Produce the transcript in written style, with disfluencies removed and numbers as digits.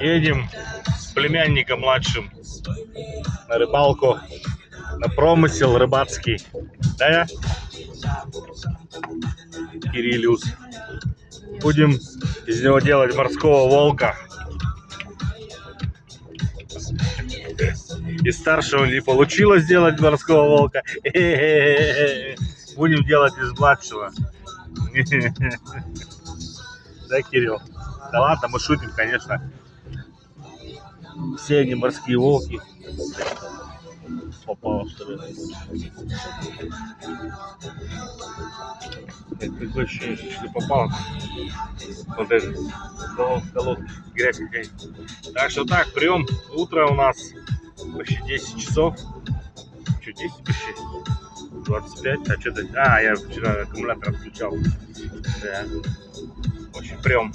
Едем с племянником младшим на рыбалку, на промысел рыбацкий. Да, Кириллюс? Будем из него делать морского волка. Из старшего не получилось сделать морского волка. Будем делать из младшего. Да, Кирилл? Да ладно, мы шутим, конечно. Все они морские волки. Попало, что ли? Такое ощущение, что попало. Вот это. Голов, грязь какая-то. Так что так, прием. Утро у нас почти 10 часов. Что, 10 почти? 25. А что-то... я вчера аккумулятор отключал. Да. В общем, прием.